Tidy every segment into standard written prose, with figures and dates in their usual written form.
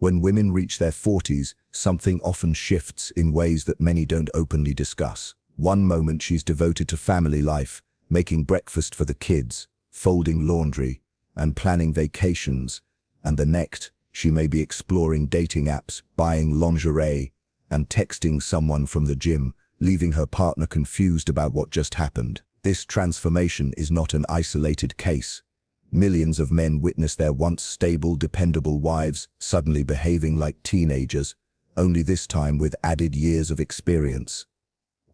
When women reach their 40s, something often shifts in ways that many don't openly discuss. One moment she's devoted to family life, making breakfast for the kids, folding laundry, and planning vacations, and the next, she may be exploring dating apps, buying lingerie, and texting someone from the gym, leaving her partner confused about what just happened. This transformation is not an isolated case. Millions of men witness their once stable, dependable wives suddenly behaving like teenagers, only this time with added years of experience.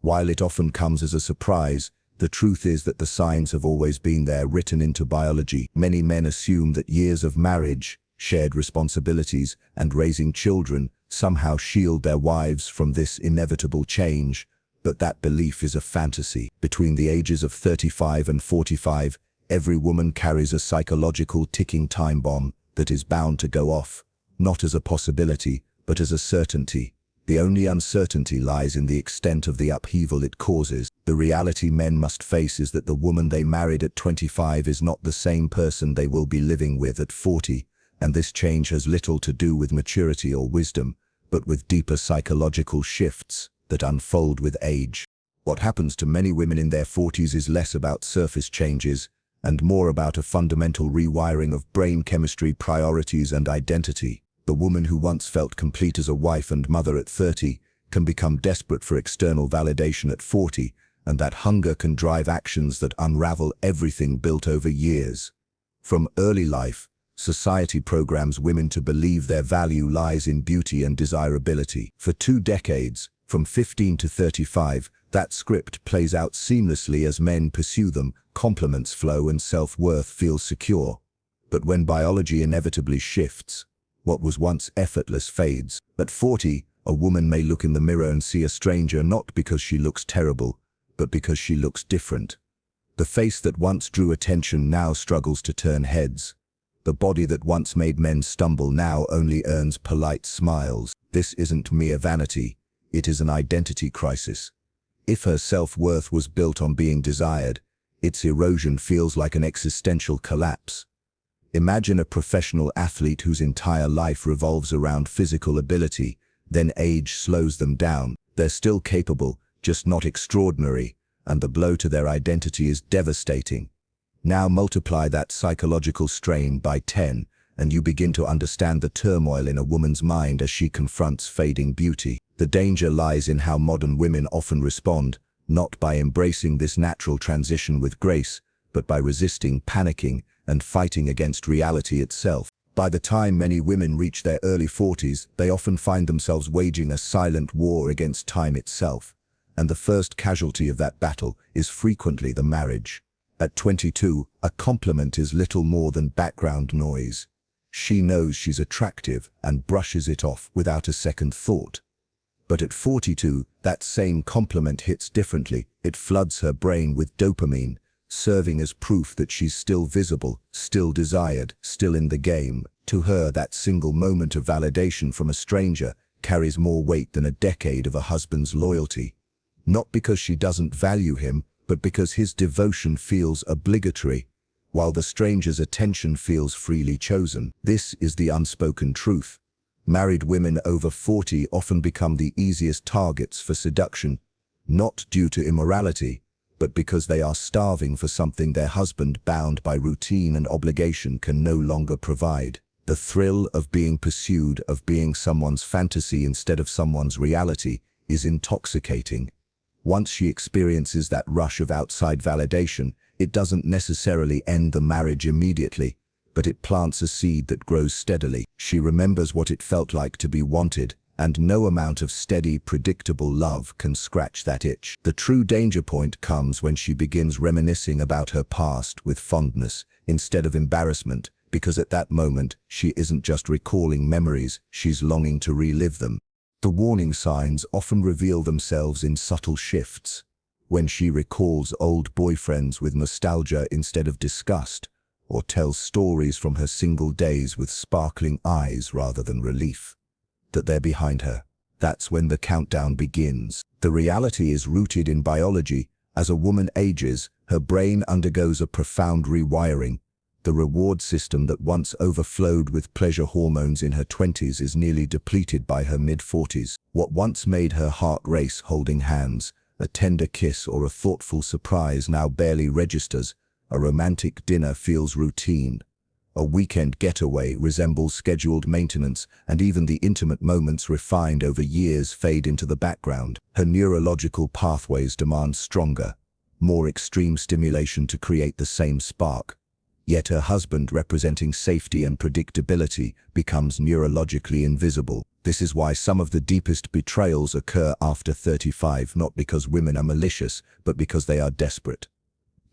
While it often comes as a surprise, the truth is that the signs have always been there, written into biology. Many men assume that years of marriage, shared responsibilities, and raising children somehow shield their wives from this inevitable change, but that belief is a fantasy. Between the ages of 35 and 45, every woman carries a psychological ticking time bomb that is bound to go off, not as a possibility, but as a certainty. The only uncertainty lies in the extent of the upheaval it causes. The reality men must face is that the woman they married at 25 is not the same person they will be living with at 40, and this change has little to do with maturity or wisdom, but with deeper psychological shifts that unfold with age. What happens to many women in their 40s is less about surface changes and more about a fundamental rewiring of brain chemistry, priorities, and identity. The woman who once felt complete as a wife and mother at 30 can become desperate for external validation at 40, and that hunger can drive actions that unravel everything built over years. From early life, society programs women to believe their value lies in beauty and desirability. For 2 decades, from 15 to 35, that script plays out seamlessly as men pursue them, compliments flow and self-worth feels secure. But when biology inevitably shifts, what was once effortless fades. At 40, a woman may look in the mirror and see a stranger not because she looks terrible, but because she looks different. The face that once drew attention now struggles to turn heads. The body that once made men stumble now only earns polite smiles. This isn't mere vanity, it is an identity crisis. If her self-worth was built on being desired, its erosion feels like an existential collapse. Imagine a professional athlete whose entire life revolves around physical ability, then age slows them down. They're still capable, just not extraordinary, and the blow to their identity is devastating. Now multiply that psychological strain by 10, and you begin to understand the turmoil in a woman's mind as she confronts fading beauty. The danger lies in how modern women often respond, not by embracing this natural transition with grace, but by resisting, panicking, and fighting against reality itself. By the time many women reach their early 40s, they often find themselves waging a silent war against time itself, and the first casualty of that battle is frequently the marriage. At 22, a compliment is little more than background noise. She knows she's attractive and brushes it off without a second thought. But at 42, that same compliment hits differently. It floods her brain with dopamine, serving as proof that she's still visible, still desired, still in the game. To her, that single moment of validation from a stranger carries more weight than a decade of a husband's loyalty. Not because she doesn't value him, but because his devotion feels obligatory, while the stranger's attention feels freely chosen. This is the unspoken truth. Married women over 40 often become the easiest targets for seduction, not due to immorality, but because they are starving for something their husband, bound by routine and obligation, can no longer provide. The thrill of being pursued, of being someone's fantasy instead of someone's reality, is intoxicating. Once she experiences that rush of outside validation, it doesn't necessarily end the marriage immediately, but it plants a seed that grows steadily. She remembers what it felt like to be wanted, and no amount of steady, predictable love can scratch that itch. The true danger point comes when she begins reminiscing about her past with fondness instead of embarrassment, because at that moment, she isn't just recalling memories, she's longing to relive them. The warning signs often reveal themselves in subtle shifts. When she recalls old boyfriends with nostalgia instead of disgust, or tells stories from her single days with sparkling eyes rather than relief, that they're behind her. That's when the countdown begins. The reality is rooted in biology. As a woman ages, her brain undergoes a profound rewiring. The reward system that once overflowed with pleasure hormones in her 20s is nearly depleted by her mid-40s. What once made her heart race holding hands, a tender kiss or a thoughtful surprise now barely registers. A romantic dinner feels routine. A weekend getaway resembles scheduled maintenance, and even the intimate moments refined over years fade into the background. Her neurological pathways demand stronger, more extreme stimulation to create the same spark. Yet her husband, representing safety and predictability, becomes neurologically invisible. This is why some of the deepest betrayals occur after 35, not because women are malicious, but because they are desperate.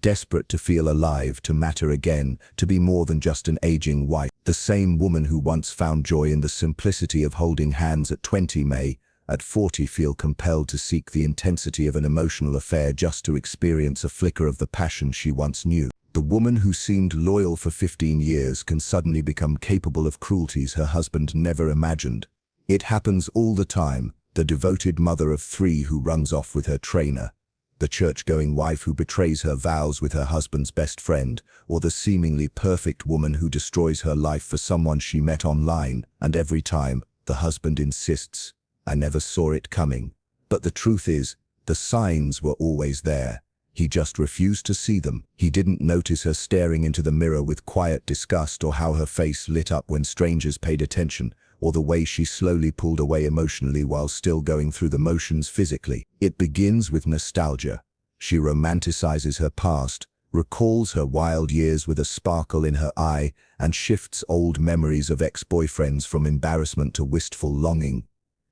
Desperate to feel alive, to matter again, to be more than just an aging wife. The same woman who once found joy in the simplicity of holding hands at 20 may, at 40, feel compelled to seek the intensity of an emotional affair just to experience a flicker of the passion she once knew. The woman who seemed loyal for 15 years can suddenly become capable of cruelties her husband never imagined. It happens all the time. The devoted mother of 3 who runs off with her trainer, the church-going wife who betrays her vows with her husband's best friend, or the seemingly perfect woman who destroys her life for someone she met online. And every time, the husband insists, "I never saw it coming." But the truth is, the signs were always there. He just refused to see them. He didn't notice her staring into the mirror with quiet disgust, or how her face lit up when strangers paid attention, or the way she slowly pulled away emotionally while still going through the motions physically. It begins with nostalgia. She romanticizes her past, recalls her wild years with a sparkle in her eye, and shifts old memories of ex-boyfriends from embarrassment to wistful longing.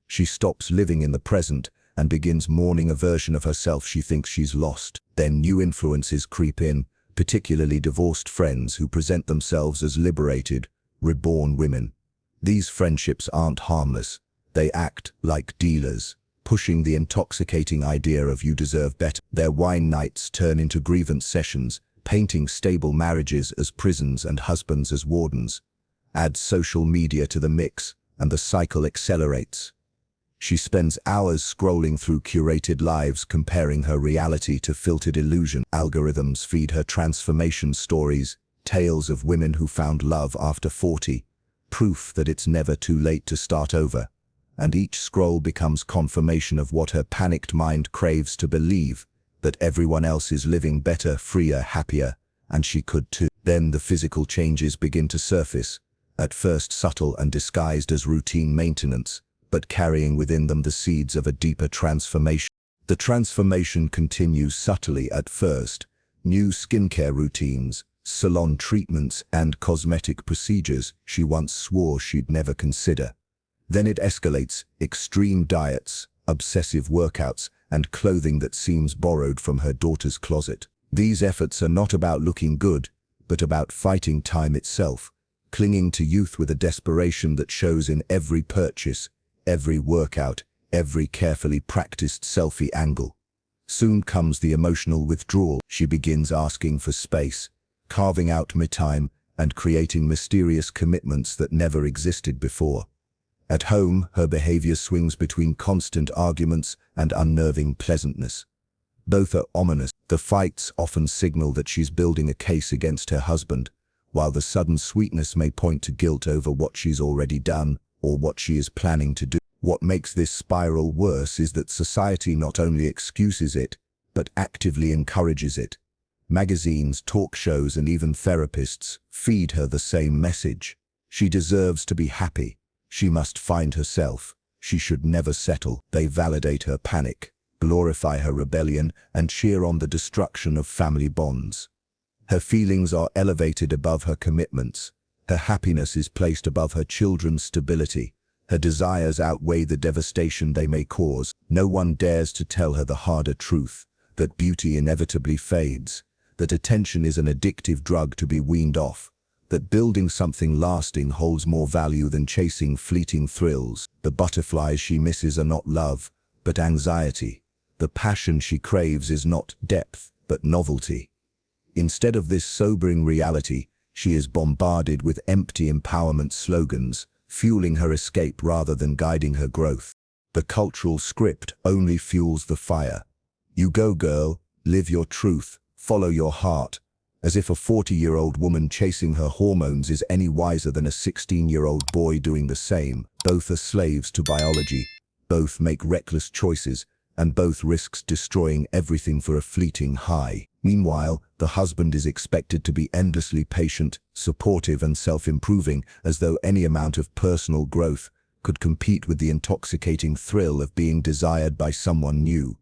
She stops living in the present and begins mourning a version of herself she thinks she's lost. Then new influences creep in, particularly divorced friends who present themselves as liberated, reborn women. These friendships aren't harmless. They act like dealers, pushing the intoxicating idea of "you deserve better." Their wine nights turn into grievance sessions, painting stable marriages as prisons and husbands as wardens. Add social media to the mix, and the cycle accelerates. She spends hours scrolling through curated lives, comparing her reality to filtered illusion. Algorithms feed her transformation stories, tales of women who found love after 40, proof that it's never too late to start over. And each scroll becomes confirmation of what her panicked mind craves to believe, that everyone else is living better, freer, happier, and she could too. Then the physical changes begin to surface, at first subtle and disguised as routine maintenance, but carrying within them the seeds of a deeper transformation. The transformation continues subtly at first. New skincare routines, salon treatments, and cosmetic procedures she once swore she'd never consider. Then it escalates: extreme diets, obsessive workouts, and clothing that seems borrowed from her daughter's closet. These efforts are not about looking good, but about fighting time itself, clinging to youth with a desperation that shows in every purchase, every workout, every carefully practiced selfie angle. Soon comes the emotional withdrawal. She begins asking for space, carving out me time, and creating mysterious commitments that never existed before. At home, her behavior swings between constant arguments and unnerving pleasantness. Both are ominous. The fights often signal that she's building a case against her husband, while the sudden sweetness may point to guilt over what she's already done or what she is planning to do. What makes this spiral worse is that society not only excuses it, but actively encourages it. Magazines, talk shows, and even therapists feed her the same message. She deserves to be happy. She must find herself. She should never settle. They validate her panic, glorify her rebellion, and cheer on the destruction of family bonds. Her feelings are elevated above her commitments. Her happiness is placed above her children's stability. Her desires outweigh the devastation they may cause. No one dares to tell her the harder truth, that beauty inevitably fades, that attention is an addictive drug to be weaned off, that building something lasting holds more value than chasing fleeting thrills. The butterflies she misses are not love, but anxiety. The passion she craves is not depth, but novelty. Instead of this sobering reality, she is bombarded with empty empowerment slogans, fueling her escape rather than guiding her growth. The cultural script only fuels the fire. You go, girl, live your truth, follow your heart, as if a 40-year-old woman chasing her hormones is any wiser than a 16-year-old boy doing the same. Both are slaves to biology, both make reckless choices, and both risks destroying everything for a fleeting high. Meanwhile, the husband is expected to be endlessly patient, supportive, and self-improving, as though any amount of personal growth could compete with the intoxicating thrill of being desired by someone new.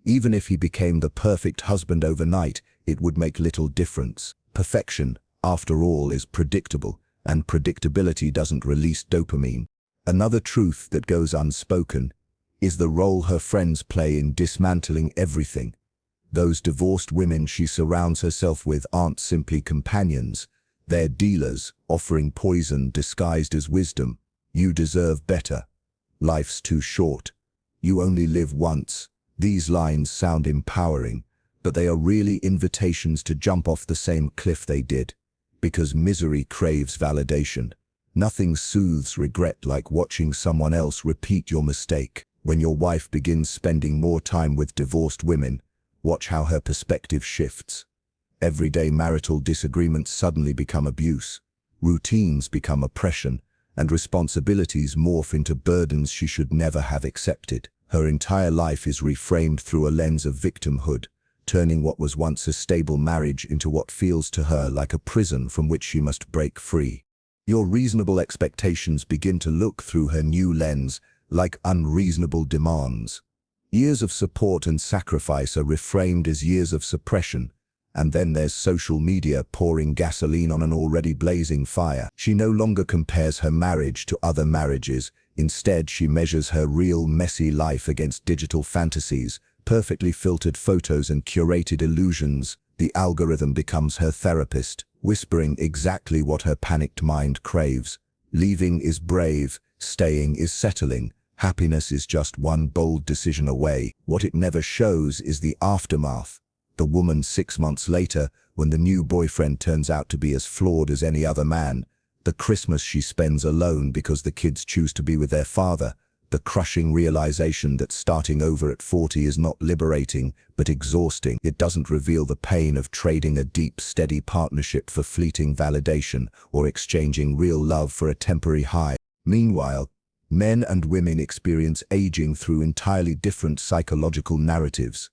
Even if he became the perfect husband overnight, it would make little difference. Perfection, after all, is predictable, and predictability doesn't release dopamine. Another truth that goes unspoken is the role her friends play in dismantling everything. Those divorced women she surrounds herself with aren't simply companions. They're dealers, offering poison disguised as wisdom. You deserve better. Life's too short. You only live once. These lines sound empowering, but they are really invitations to jump off the same cliff they did. Because misery craves validation. Nothing soothes regret like watching someone else repeat your mistake. When your wife begins spending more time with divorced women, watch how her perspective shifts. Everyday marital disagreements suddenly become abuse. Routines become oppression, and responsibilities morph into burdens she should never have accepted. Her entire life is reframed through a lens of victimhood, turning what was once a stable marriage into what feels to her like a prison from which she must break free. Your reasonable expectations begin to look through her new lens like unreasonable demands. Years of support and sacrifice are reframed as years of suppression, and then there's social media pouring gasoline on an already blazing fire. She no longer compares her marriage to other marriages. Instead, she measures her real, messy life against digital fantasies, perfectly filtered photos and curated illusions. The algorithm becomes her therapist, whispering exactly what her panicked mind craves. Leaving is brave, staying is settling. Happiness is just one bold decision away. What it never shows is the aftermath. The woman 6 months later, when the new boyfriend turns out to be as flawed as any other man, the Christmas she spends alone because the kids choose to be with their father, the crushing realization that starting over at 40 is not liberating, but exhausting. It doesn't reveal the pain of trading a deep, steady partnership for fleeting validation or exchanging real love for a temporary high. Meanwhile, men and women experience aging through entirely different psychological narratives.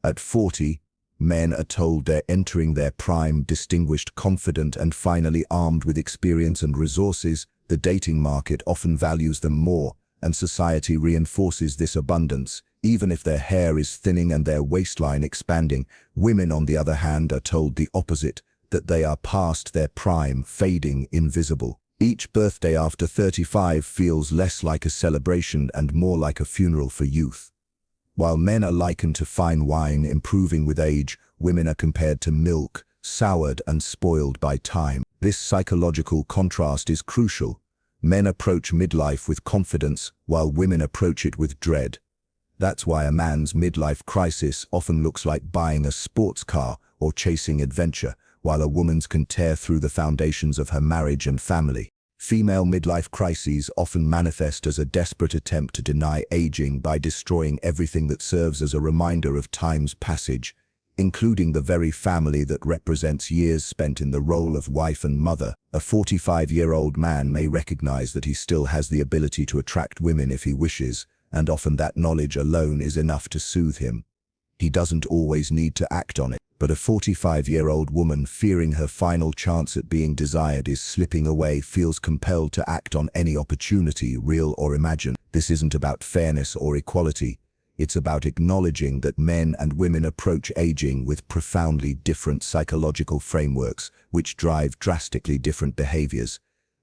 At 40, men are told they're entering their prime, distinguished, confident, and finally armed with experience and resources. The dating market often values them more, and society reinforces this abundance, even if their hair is thinning and their waistline expanding. Women, on the other hand, are told the opposite, that they are past their prime, fading, invisible. Each birthday after 35 feels less like a celebration and more like a funeral for youth. While men are likened to fine wine, improving with age, women are compared to milk, soured and spoiled by time. This psychological contrast is crucial. Men approach midlife with confidence, while women approach it with dread. That's why a man's midlife crisis often looks like buying a sports car or chasing adventure, while a woman's can tear through the foundations of her marriage and family. Female midlife crises often manifest as a desperate attempt to deny aging by destroying everything that serves as a reminder of time's passage, including the very family that represents years spent in the role of wife and mother. A 45-year-old man may recognize that he still has the ability to attract women if he wishes, and often that knowledge alone is enough to soothe him. He doesn't always need to act on it. But a 45-year-old woman, fearing her final chance at being desired is slipping away, feels compelled to act on any opportunity, real or imagined. This isn't about fairness or equality. It's about acknowledging that men and women approach aging with profoundly different psychological frameworks, which drive drastically different behaviors.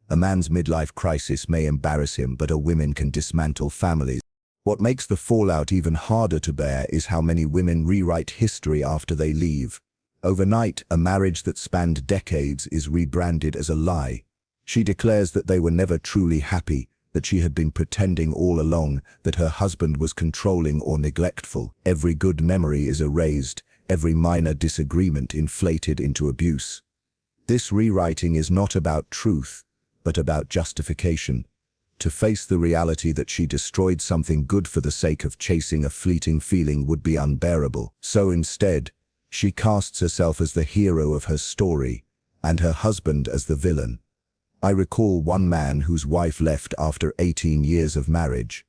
A man's midlife crisis may embarrass him, but a woman can dismantle families. What makes the fallout even harder to bear is how many women rewrite history after they leave. Overnight, a marriage that spanned decades is rebranded as a lie. She declares that they were never truly happy, that she had been pretending all along, that her husband was controlling or neglectful. Every good memory is erased, every minor disagreement inflated into abuse. This rewriting is not about truth, but about justification. To face the reality that she destroyed something good for the sake of chasing a fleeting feeling would be unbearable. So instead, She casts herself as the hero of her story, and her husband as the villain. I recall one man whose wife left after 18 years of marriage.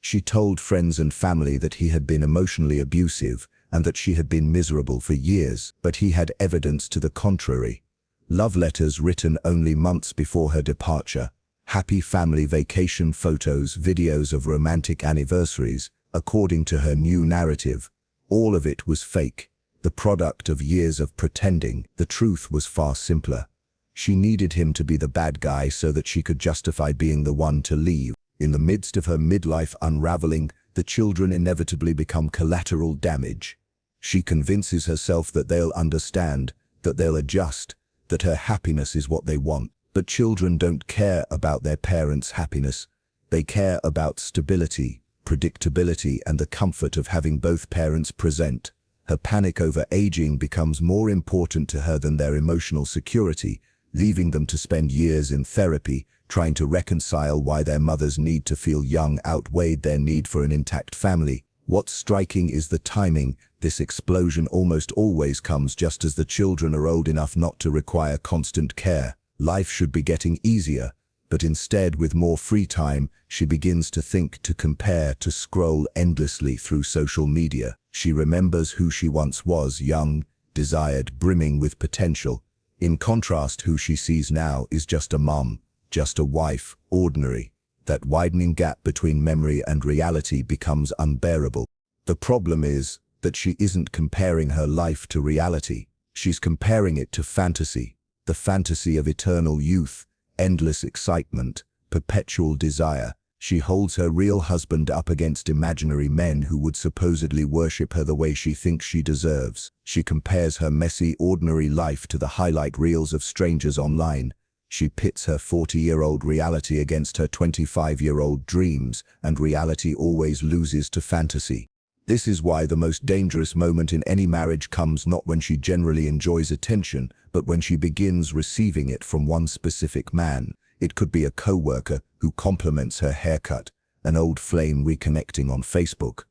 She told friends and family that he had been emotionally abusive and that she had been miserable for years, but he had evidence to the contrary. Love letters written only months before her departure, happy family vacation photos, videos of romantic anniversaries, according to her new narrative. All of it was fake, the product of years of pretending. The truth was far simpler. She needed him to be the bad guy so that she could justify being the one to leave. In the midst of her midlife unraveling, the children inevitably become collateral damage. She convinces herself that they'll understand, that they'll adjust, that her happiness is what they want. But children don't care about their parents' happiness. They care about stability, predictability, and the comfort of having both parents present. Her panic over aging becomes more important to her than their emotional security, leaving them to spend years in therapy, trying to reconcile why their mother's need to feel young outweighed their need for an intact family. What's striking is the timing. This explosion almost always comes just as the children are old enough not to require constant care. Life should be getting easier, but instead, with more free time, she begins to think, to compare, to scroll endlessly through social media. She remembers who she once was, young, desired, brimming with potential. In contrast, who she sees now is just a mom, just a wife, ordinary. That widening gap between memory and reality becomes unbearable. The problem is that she isn't comparing her life to reality. She's comparing it to fantasy. The fantasy of eternal youth, endless excitement, perpetual desire. She holds her real husband up against imaginary men who would supposedly worship her the way she thinks she deserves. She compares her messy, ordinary life to the highlight reels of strangers online. She pits her 40-year-old reality against her 25-year-old dreams, and reality always loses to fantasy. This is why the most dangerous moment in any marriage comes not when she generally enjoys attention, but when she begins receiving it from one specific man. It could be a co-worker who compliments her haircut, an old flame reconnecting on Facebook,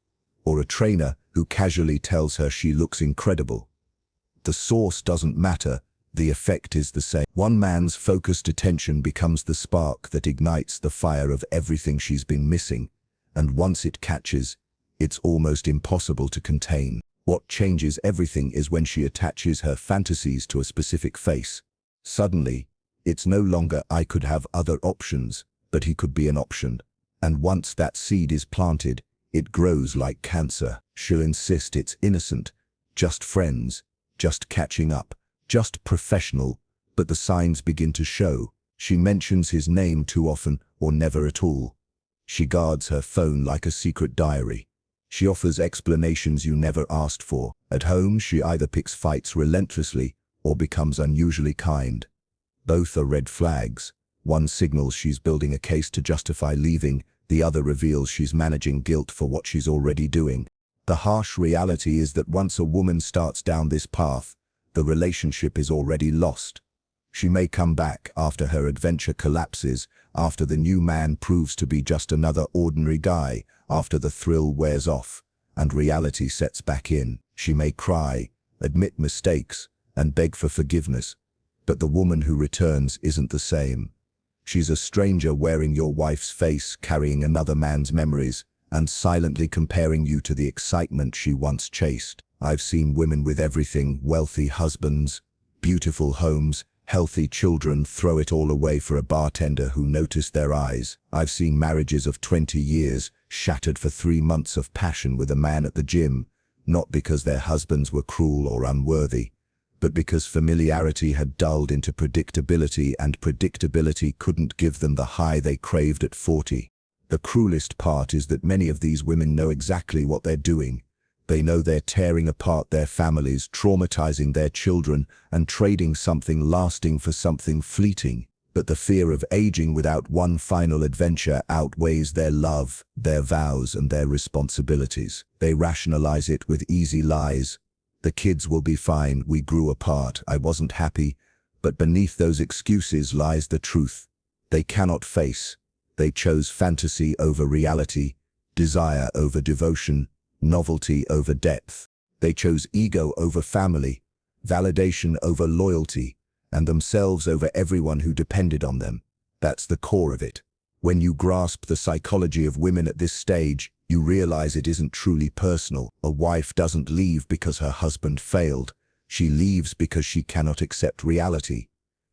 or a trainer who casually tells her she looks incredible. The source doesn't matter, the effect is the same. One man's focused attention becomes the spark that ignites the fire of everything she's been missing, and once it catches, it's almost impossible to contain. What changes everything is when she attaches her fantasies to a specific face. Suddenly, it's no longer "I could have other options," but he could be an option. And once that seed is planted, it grows like cancer. She'll insist it's innocent, just friends, just catching up, just professional, but the signs begin to show. She mentions his name too often or never at all. She guards her phone like a secret diary. She offers explanations you never asked for. At home, she either picks fights relentlessly or becomes unusually kind. Both are red flags. One signals she's building a case to justify leaving, the other reveals she's managing guilt for what she's already doing. The harsh reality is that once a woman starts down this path, the relationship is already lost. She may come back after her adventure collapses, after the new man proves to be just another ordinary guy, after the thrill wears off, and reality sets back in. She may cry, admit mistakes, and beg for forgiveness. But the woman who returns isn't the same. She's a stranger wearing your wife's face, carrying another man's memories, and silently comparing you to the excitement she once chased. I've seen women with everything, wealthy husbands, beautiful homes, healthy children, throw it all away for a bartender who noticed their eyes. I've seen marriages of 20 years shattered for 3 months of passion with a man at the gym, not because their husbands were cruel or unworthy, but because familiarity had dulled into predictability, and predictability couldn't give them the high they craved at 40. The cruelest part is that many of these women know exactly what they're doing. They know they're tearing apart their families, traumatizing their children, and trading something lasting for something fleeting. But the fear of aging without one final adventure outweighs their love, their vows, and their responsibilities. They rationalize it with easy lies. The kids will be fine, we grew apart, I wasn't happy. But beneath those excuses lies the truth they cannot face. They chose fantasy over reality, desire over devotion, novelty over depth. They chose ego over family, validation over loyalty, and themselves over everyone who depended on them. That's the core of it. When you grasp the psychology of women at this stage, you realize it isn't truly personal. A wife doesn't leave because her husband failed. She leaves because she cannot accept reality.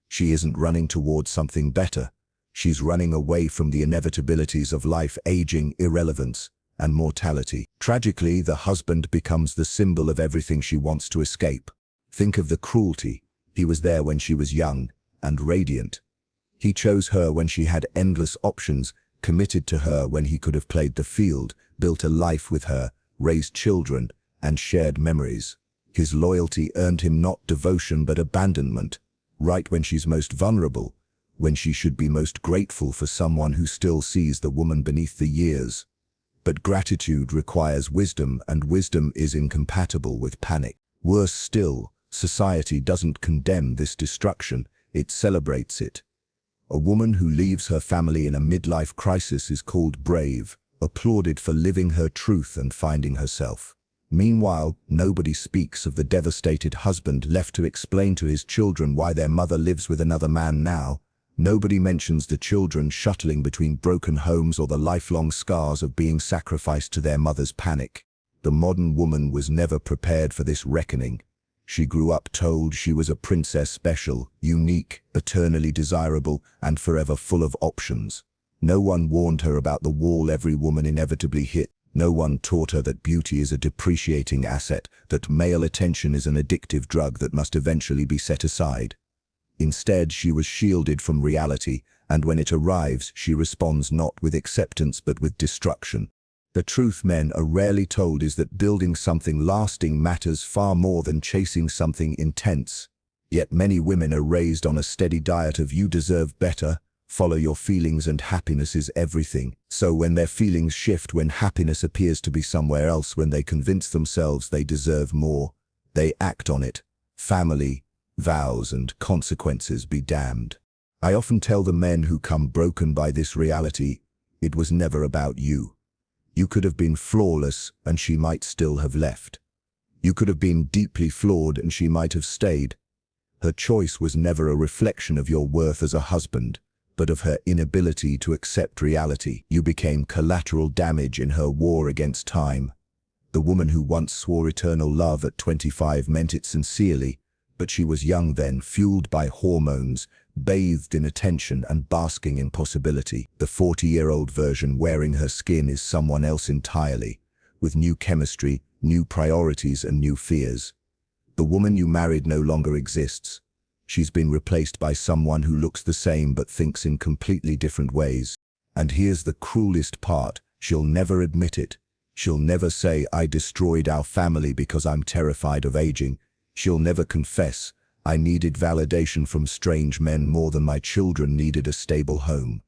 She isn't running towards something better. She's running away from the inevitabilities of life, aging, irrelevance, and mortality. Tragically, the husband becomes the symbol of everything she wants to escape. Think of the cruelty. He was there when she was young and radiant. He chose her when she had endless options, committed to her when he could have played the field, built a life with her, raised children, and shared memories. His loyalty earned him not devotion but abandonment, right when she's most vulnerable, when she should be most grateful for someone who still sees the woman beneath the years. But gratitude requires wisdom, and wisdom is incompatible with panic. Worse still, society doesn't condemn this destruction, it celebrates it. A woman who leaves her family in a midlife crisis is called brave, applauded for living her truth and finding herself. Meanwhile, nobody speaks of the devastated husband left to explain to his children why their mother lives with another man now. Nobody mentions the children shuttling between broken homes or the lifelong scars of being sacrificed to their mother's panic. The modern woman was never prepared for this reckoning. She grew up told she was a princess, special, unique, eternally desirable, and forever full of options. No one warned her about the wall every woman inevitably hit. No one taught her that beauty is a depreciating asset, that male attention is an addictive drug that must eventually be set aside. Instead, she was shielded from reality, and when it arrives, she responds not with acceptance but with destruction. The truth men are rarely told is that building something lasting matters far more than chasing something intense. Yet many women are raised on a steady diet of "you deserve better, follow your feelings and happiness is everything." So when their feelings shift, when happiness appears to be somewhere else, when they convince themselves they deserve more, they act on it. Family, vows and consequences be damned. I often tell the men who come broken by this reality, it was never about you. You could have been flawless and she might still have left. You could have been deeply flawed and she might have stayed. Her choice was never a reflection of your worth as a husband, but of her inability to accept reality. You became collateral damage in her war against time. The woman who once swore eternal love at 25 meant it sincerely, but she was young then, fueled by hormones, bathed in attention and basking in possibility. The 40-year-old version wearing her skin is someone else entirely, with new chemistry, new priorities and new fears. The woman you married no longer exists. She's been replaced by someone who looks the same but thinks in completely different ways. And here's the cruelest part, she'll never admit it. She'll never say, "I destroyed our family because I'm terrified of aging." She'll never confess, "I needed validation from strange men more than my children needed a stable home."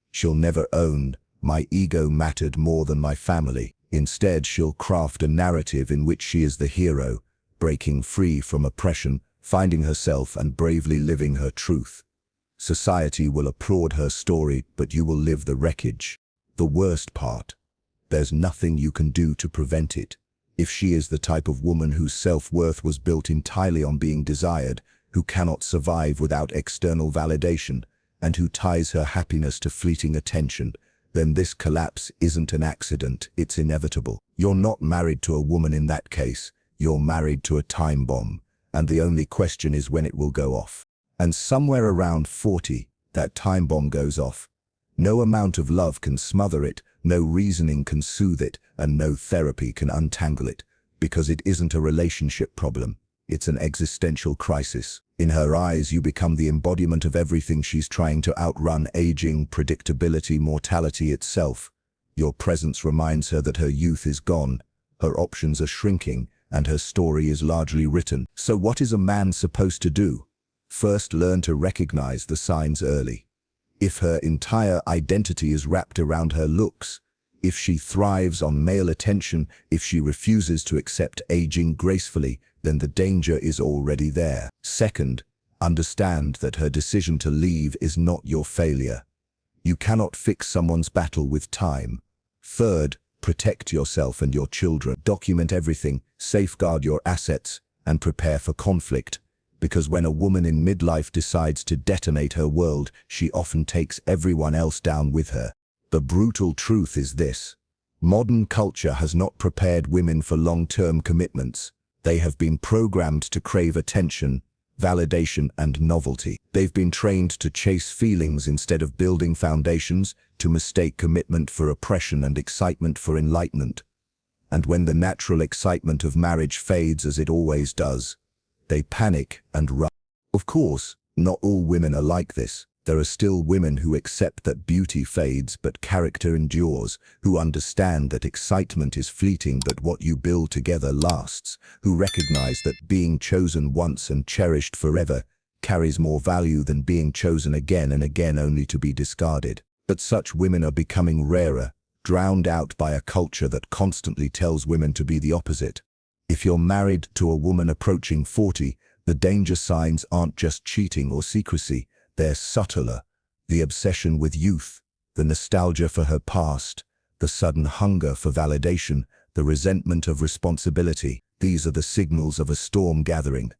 She'll never own, "My ego mattered more than my family." Instead, she'll craft a narrative in which she is the hero, breaking free from oppression, finding herself and bravely living her truth. Society will applaud her story, but you will live the wreckage. The worst part, there's nothing you can do to prevent it. If she is the type of woman whose self-worth was built entirely on being desired, who cannot survive without external validation, and who ties her happiness to fleeting attention, then this collapse isn't an accident, it's inevitable. You're not married to a woman in that case, you're married to a time bomb, and the only question is when it will go off. And somewhere around 40, that time bomb goes off. No amount of love can smother it, no reasoning can soothe it, and no therapy can untangle it, because it isn't a relationship problem, it's an existential crisis. In her eyes, you become the embodiment of everything she's trying to outrun: aging, predictability, mortality itself. Your presence reminds her that her youth is gone, her options are shrinking, and her story is largely written. So what is a man supposed to do? First, learn to recognize the signs early. If her entire identity is wrapped around her looks, if she thrives on male attention, if she refuses to accept aging gracefully, then the danger is already there. Second, understand that her decision to leave is not your failure. You cannot fix someone's battle with time. Third, Protect yourself and your children. Document everything, safeguard your assets, and prepare for conflict. Because when a woman in midlife decides to detonate her world, she often takes everyone else down with her. The brutal truth is this: modern culture has not prepared women for long-term commitments. They have been programmed to crave attention, validation, and novelty. They've been trained to chase feelings instead of building foundations, to mistake commitment for oppression and excitement for enlightenment. And when the natural excitement of marriage fades, as it always does, they panic and run. Of course, not all women are like this. There are still women who accept that beauty fades but character endures, who understand that excitement is fleeting but what you build together lasts, who recognize that being chosen once and cherished forever carries more value than being chosen again and again only to be discarded. But such women are becoming rarer, drowned out by a culture that constantly tells women to be the opposite. If you're married to a woman approaching 40, the danger signs aren't just cheating or secrecy. They're subtler: the obsession with youth, the nostalgia for her past, the sudden hunger for validation, the resentment of responsibility. These are the signals of a storm gathering,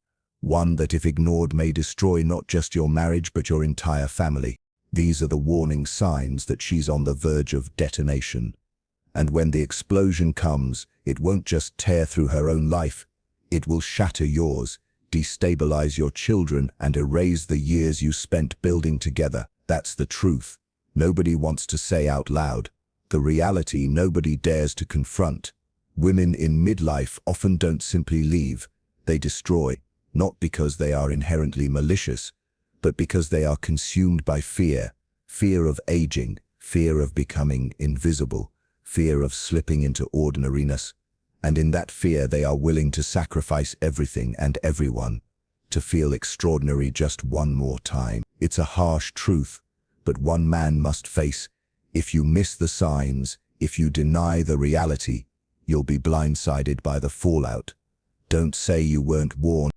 one that if ignored may destroy not just your marriage but your entire family. These are the warning signs that she's on the verge of detonation. And when the explosion comes, it won't just tear through her own life, it will shatter yours, destabilize your children, and erase the years you spent building together. That's the truth nobody wants to say out loud, the reality nobody dares to confront. Women in midlife often don't simply leave, they destroy, not because they are inherently malicious, but because they are consumed by fear. Fear of aging, fear of becoming invisible, fear of slipping into ordinariness. And in that fear they are willing to sacrifice everything and everyone to feel extraordinary just one more time. It's a harsh truth, but one man must face. If you miss the signs, if you deny the reality, you'll be blindsided by the fallout. Don't say you weren't warned.